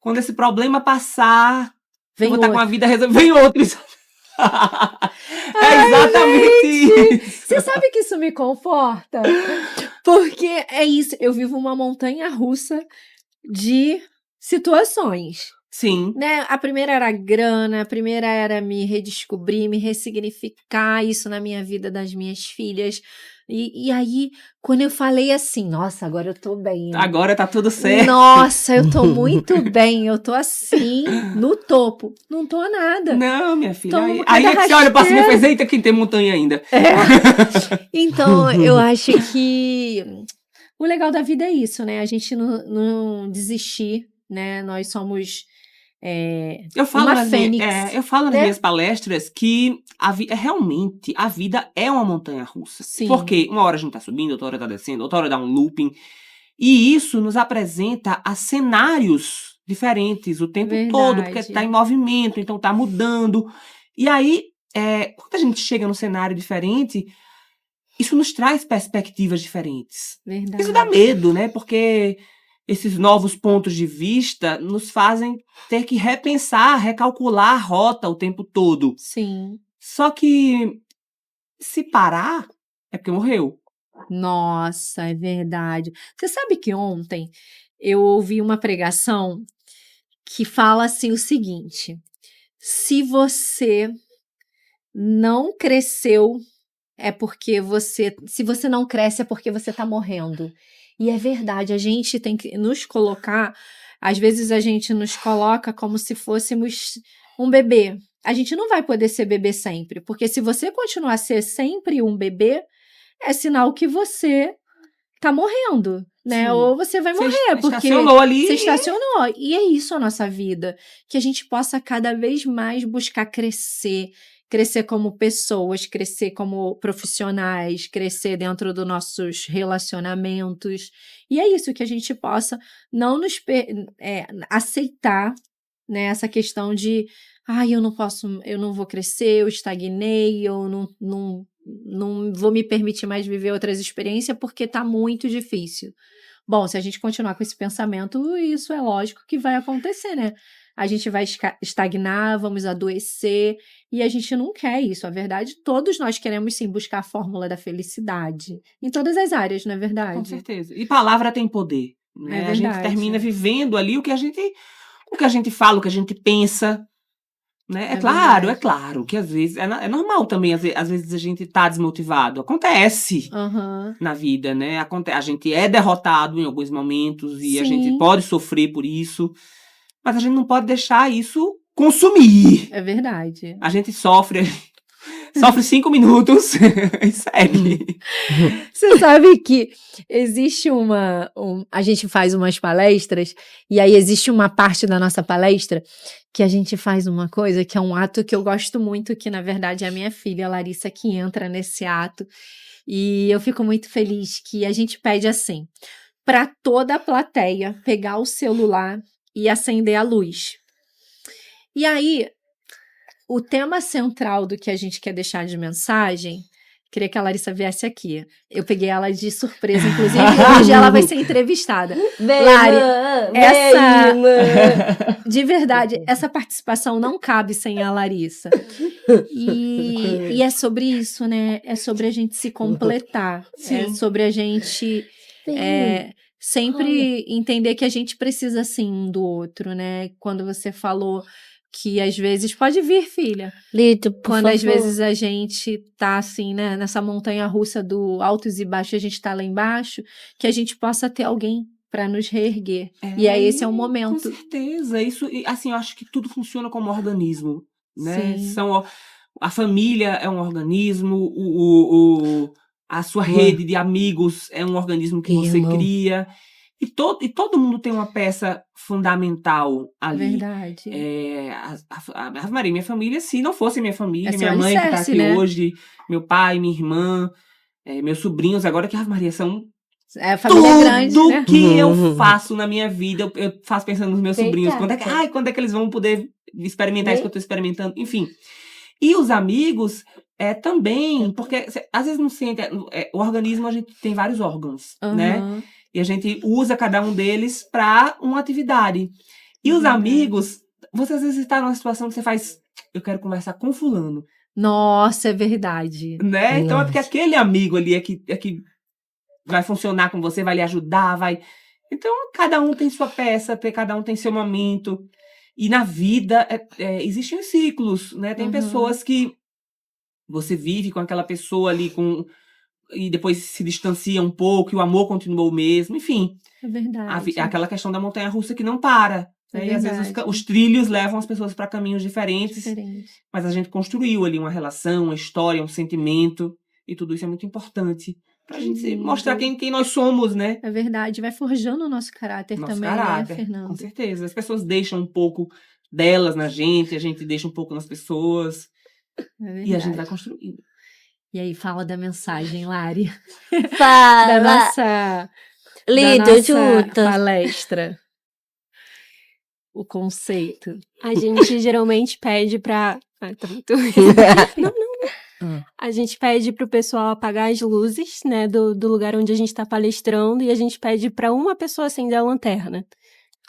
quando esse problema passar, eu vou estar com a vida resolvida. Vem outros. É exatamente isso. Você sabe que isso me conforta? Porque é isso, eu vivo uma montanha-russa de situações. Sim. Né? A primeira era grana, a primeira era me redescobrir, me ressignificar isso na minha vida, das minhas filhas. E aí, quando eu falei assim, nossa, agora eu tô bem. Agora tá tudo certo. Nossa, eu tô muito bem, eu tô assim, no topo. Não tô nada. Não, minha filha. Tô Aí é que você olha pra cima e rasteira. faz, eita, quem tem montanha ainda. Então, eu acho que o legal da vida é isso, né? A gente não desistir, né? Nós somos Eu falo uma fênix. Eu falo nas né? minhas palestras que realmente a vida é uma montanha-russa. Sim. Porque uma hora a gente tá subindo, outra hora tá descendo, outra hora dá um looping. E isso nos apresenta a cenários diferentes o tempo todo, porque tá em movimento, então tá mudando. E aí, quando a gente chega num cenário diferente, isso nos traz perspectivas diferentes. Verdade. Isso dá medo, né? Porque esses novos pontos de vista nos fazem ter que repensar, recalcular a rota o tempo todo. Sim. Só que se parar, é porque morreu. Nossa, é verdade. Você sabe que ontem eu ouvi uma pregação que fala assim o seguinte: se você não cresceu, é porque se você não cresce, é porque você tá morrendo. E é verdade, a gente tem que nos colocar, às vezes a gente nos coloca como se fôssemos um bebê. A gente não vai poder ser bebê sempre, porque se você continuar a ser sempre um bebê, é sinal que você tá morrendo, né? Sim. Ou você vai morrer, porque estacionou ali. você estacionou. E é isso a nossa vida, que a gente possa cada vez mais buscar crescer como pessoas, crescer como profissionais, crescer dentro dos nossos relacionamentos. E é isso, que a gente possa não nos aceitar, né, essa questão de eu não posso, eu não vou crescer, eu estagnei, eu não vou me permitir mais viver outras experiências porque tá muito difícil. Bom, se a gente continuar com esse pensamento, isso é lógico que vai acontecer, né? A gente vai estagnar, vamos adoecer, e a gente não quer isso. A verdade, todos nós queremos sim buscar a fórmula da felicidade. Em todas as áreas, não é verdade? Com certeza. E palavra tem poder. Né? A gente termina vivendo ali o que a gente fala, o que a gente pensa. Né? É claro que às vezes é normal também, às vezes a gente tá desmotivado. Acontece na vida, né? A gente é derrotado em alguns momentos e a gente pode sofrer por isso, mas a gente não pode deixar isso consumir. É verdade. A gente sofre, sofre 5 minutos e segue. Você sabe que existe a gente faz umas palestras, e aí existe uma parte da nossa palestra que a gente faz uma coisa, que é um ato que eu gosto muito, que na verdade é a minha filha, a Larissa, que entra nesse ato. E eu fico muito feliz que a gente pede assim, para toda a plateia pegar o celular e acender a luz. E aí, o tema central do que a gente quer deixar de mensagem, queria que a Larissa viesse aqui. Eu peguei ela de surpresa, inclusive hoje ela vai ser entrevistada. Lari, de verdade, essa participação não cabe sem a Larissa. E é sobre isso, né? É sobre a gente se completar. Sim. É sobre a gente sempre entender que a gente precisa, sim, um do outro, né? Quando você falou que às vezes... Pode vir, filha. Lito, por Quando favor. às vezes a gente tá assim, né? Nessa montanha-russa do altos e baixos, a gente tá lá embaixo, que a gente possa ter alguém para nos reerguer. E aí esse é o momento. Com certeza. Isso, assim, eu acho que tudo funciona como organismo, né? Sim. A família é um organismo, a sua rede de amigos é um organismo que você Irmão. cria. E todo mundo tem uma peça fundamental ali. Verdade. A Ave Maria, minha família, se não fosse minha família, É minha seu mãe que tá alicerce, aqui né? hoje, meu pai, minha irmã, meus sobrinhos, agora que a Ave Maria são É a família grande, tudo né? que eu faço na minha vida, eu faço pensando nos meus Vem sobrinhos. cá, Quando é que eles vão poder experimentar isso que eu tô experimentando? Enfim. E os amigos também, porque às vezes não sente. O organismo, a gente tem vários órgãos, né? Aham. E a gente usa cada um deles para uma atividade. E os Verdade. amigos, você às vezes está numa situação que você faz, eu quero conversar com fulano, Nossa, é verdade. né? Então é porque Nossa. aquele amigo ali é que vai funcionar com você, vai lhe ajudar, vai... Então cada um tem sua peça, cada um tem seu momento. E na vida existem ciclos, né? Tem Uhum. pessoas que você vive com aquela pessoa ali e depois se distancia um pouco e o amor continua o mesmo, enfim. É verdade. Aquela questão da montanha-russa que não para. Né? E às vezes verdade. os trilhos levam as pessoas para caminhos diferentes, Diferente. mas a gente construiu ali uma relação, uma história, um sentimento, e tudo isso é muito importante pra gente Lindo. mostrar quem nós somos, né? É verdade. Vai forjando o nosso caráter Nosso também, caráter, né, Fernando? com certeza. As pessoas deixam um pouco delas na gente, a gente deixa um pouco nas pessoas, É verdade. e a gente vai construindo. E aí, fala da mensagem, Lari. Da Fala. nossa Lito, chuta. palestra. O conceito. A gente geralmente pede pra... tá muito... Não. A gente pede pro pessoal apagar as luzes, né, do lugar onde a gente tá palestrando, e a gente pede pra uma pessoa acender a lanterna,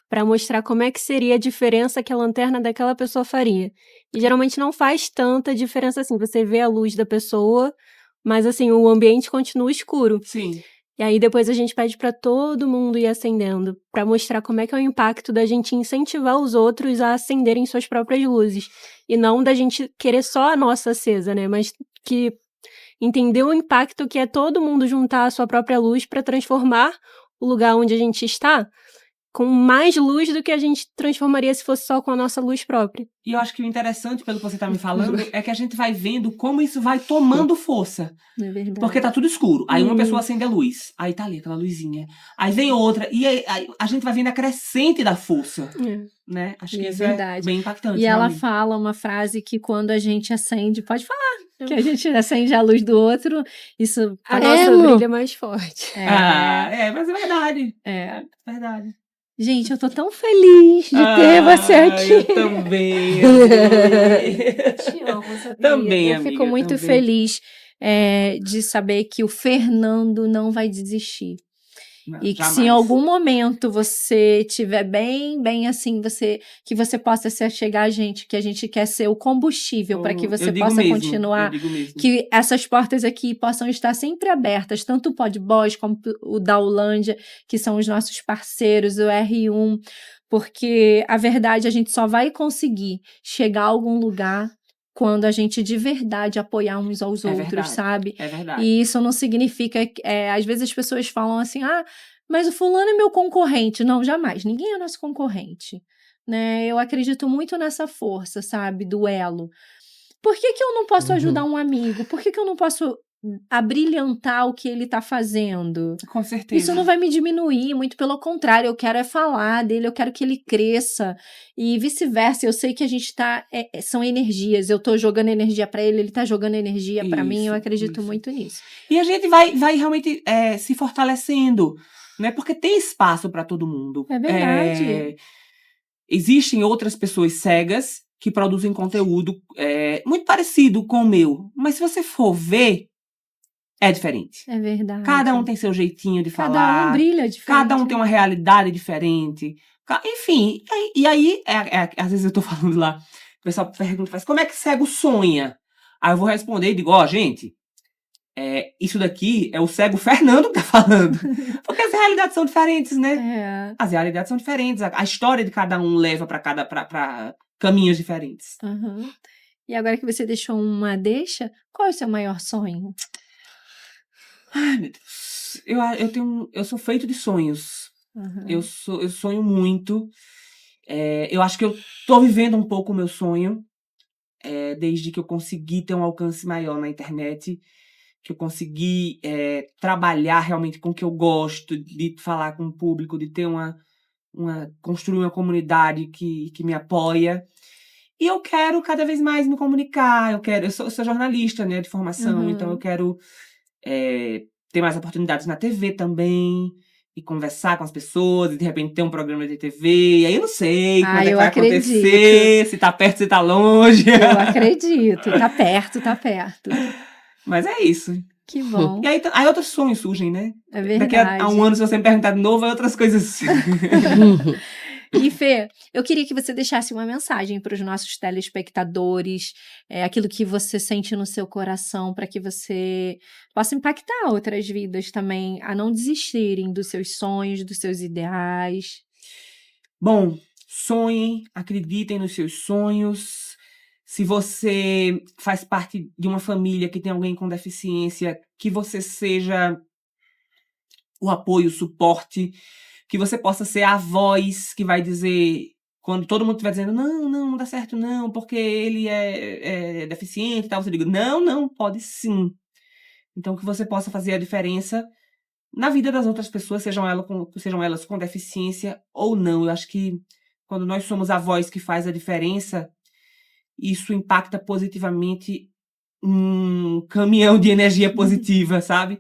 pra mostrar como é que seria a diferença que a lanterna daquela pessoa faria. E geralmente não faz tanta diferença assim, você vê a luz da pessoa, mas assim, o ambiente continua escuro. Sim. E aí depois a gente pede pra todo mundo ir acendendo, pra mostrar como é que é o impacto da gente incentivar os outros a acenderem suas próprias luzes. E não da gente querer só a nossa acesa, né? Mas que entender o impacto que é todo mundo juntar a sua própria luz pra transformar o lugar onde a gente está com mais luz do que a gente transformaria se fosse só com a nossa luz própria. E eu acho que o interessante, pelo que você tá me falando, é que a gente vai vendo como isso vai tomando força. É verdade. Porque tá tudo escuro. Aí uma pessoa acende a luz. Aí tá ali aquela luzinha. Aí vem outra. E aí a gente vai vendo a crescente da força. Né? Acho que É isso verdade. é bem impactante. E ela realmente. fala uma frase que quando a gente acende, pode falar, que a gente acende a luz do outro, isso A É, nossa amor. brilha mais forte. Mas é verdade. É. Verdade. Gente, eu tô tão feliz de ter você aqui. Eu também. Eu Te amo, sabia? Também, eu amiga, fico muito também. feliz de saber que o Fernando não vai desistir. Não, E que jamais. se em algum momento você estiver bem assim, que você possa se achegar a gente, que a gente quer ser o combustível para que você Eu digo possa mesmo, continuar, eu digo mesmo. que essas portas aqui possam estar sempre abertas, tanto o Podboys como o da Holândia, que são os nossos parceiros, o R1, porque a verdade a gente só vai conseguir chegar a algum lugar quando a gente de verdade apoiar uns aos outros, verdade. sabe? É verdade. E isso não significa... às vezes as pessoas falam assim, mas o fulano é meu concorrente. Não, jamais. Ninguém é nosso concorrente. Né? Eu acredito muito nessa força, sabe? Do elo. Por que que eu não posso Uhum. ajudar um amigo? Por que que eu não posso abrilhantar o que ele tá fazendo? Com certeza. Isso não vai me diminuir, muito pelo contrário, eu quero é falar dele, eu quero que ele cresça e vice-versa. Eu sei que a gente tá, são energias, eu tô jogando energia pra ele, ele tá jogando energia pra mim, eu Isso, acredito isso. muito nisso. E a gente vai realmente se fortalecendo, né? Porque tem espaço para todo mundo. É verdade. Existem outras pessoas cegas que produzem conteúdo muito parecido com o meu. Mas se você for ver, é diferente. É verdade. Cada um tem seu jeitinho de Cada falar. um brilha diferente. Cada um tem uma realidade diferente. Enfim, e aí, às vezes eu tô falando lá, o pessoal pergunta, como é que cego sonha? Aí eu vou responder e digo, gente, isso daqui é o cego Fernando que tá falando. Porque as realidades são diferentes, né? As realidades são diferentes. A história de cada um leva pra caminhos diferentes. Uhum. E agora que você deixou uma deixa, qual é o seu maior sonho? Ai, meu Deus. Eu sou feito de sonhos. Uhum. Eu sonho muito. Eu acho que eu tô vivendo um pouco o meu sonho. Desde que eu consegui ter um alcance maior na internet. Que eu consegui trabalhar realmente com o que eu gosto. De falar com o público. De ter construir uma comunidade que me apoia. E eu quero cada vez mais me comunicar. Eu sou jornalista, né, de formação. Uhum. Então eu quero ter mais oportunidades na TV também, e conversar com as pessoas, e de repente ter um programa de TV, e aí eu não sei quando é que vai acontecer, se tá perto, se tá longe. Eu acredito, tá perto, tá perto. Mas é isso. Que bom. E aí outros sonhos surgem, né? É verdade. Daqui a um ano, se você me perguntar de novo, outras coisas. E Fê, eu queria que você deixasse uma mensagem para os nossos telespectadores, aquilo que você sente no seu coração, para que você possa impactar outras vidas também, a não desistirem dos seus sonhos, dos seus ideais. Bom, sonhem, acreditem nos seus sonhos. Se você faz parte de uma família que tem alguém com deficiência, que você seja o apoio, o suporte, que você possa ser a voz que vai dizer, quando todo mundo estiver dizendo, não dá certo não, porque ele é deficiente e tal, você diga, não, pode sim. Então que você possa fazer a diferença na vida das outras pessoas, sejam elas com deficiência ou não. Eu acho que quando nós somos a voz que faz a diferença, isso impacta positivamente um caminhão de energia positiva, sabe?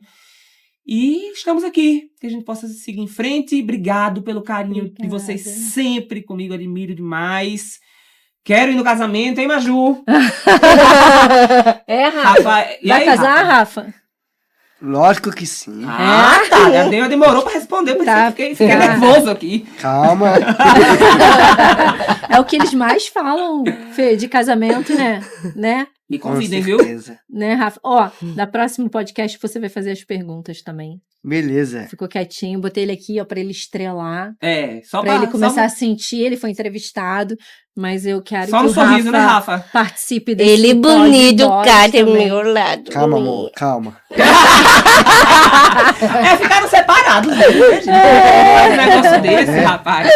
E estamos aqui, que a gente possa seguir em frente. Obrigado pelo carinho de vocês sempre comigo, admiro demais. Quero ir no casamento, hein, Maju? Rafa? Vai casar, Rafa? Lógico que sim. Tá. Demorou pra responder, mas eu fiquei nervoso aqui. Calma. É o que eles mais falam, Fê, de casamento, né? Me convidem, viu? Né, Rafa? Ó, na próximo podcast você vai fazer as perguntas também. Beleza. Ficou quietinho, botei ele aqui, ó, pra ele estrelar. Só pra ele começar a sentir, ele foi entrevistado, mas eu quero só que no o sorriso, Rafa, né, Rafa? Participe desse Ele bonito, cara, do também. meu lado. Calma, amor, calma. Ficaram separados, né, gente? Um negócio desse, rapaz.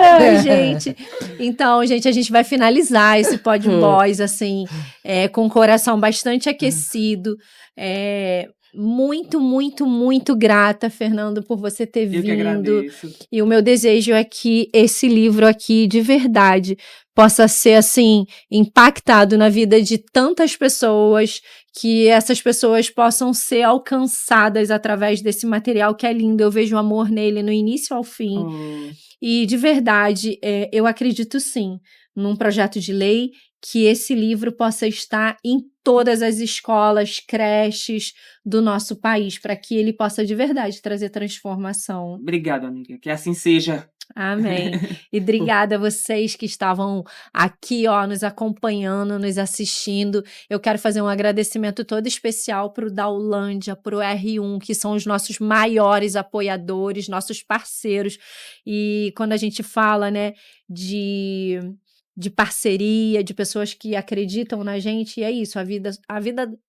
Ai, gente. Então, gente, a gente vai finalizar esse Pod Boys, assim, com o coração bastante aquecido. Muito, muito, muito grata, Fernando, por você ter vindo. Eu que agradeço. E o meu desejo é que esse livro aqui, de verdade, possa ser, assim, impactado na vida de tantas pessoas, que essas pessoas possam ser alcançadas através desse material que é lindo. Eu vejo amor nele no início ao fim. E, de verdade, eu acredito, sim, num projeto de lei que esse livro possa estar em todas as escolas, creches do nosso país, para que ele possa, de verdade, trazer transformação. Obrigado, amiga. Que assim seja. Amém. E obrigada a vocês que estavam aqui, ó, nos acompanhando, nos assistindo. Eu quero fazer um agradecimento todo especial para o Daulândia, para o R1, que são os nossos maiores apoiadores, nossos parceiros. E quando a gente fala, né, de parceria, de pessoas que acreditam na gente, é isso, a vida,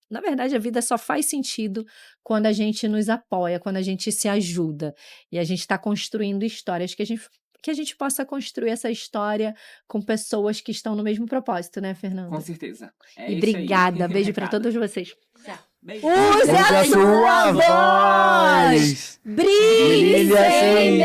na verdade, a vida só faz sentido quando a gente nos apoia, quando a gente se ajuda, e a gente está construindo histórias que a gente que a gente possa construir essa história com pessoas que estão no mesmo propósito, né, Fernanda? Com certeza. É E isso aí. obrigada. Beijo para Recado. todos vocês. Beijo. Use a sua voz! Brilha sem Brilhe sem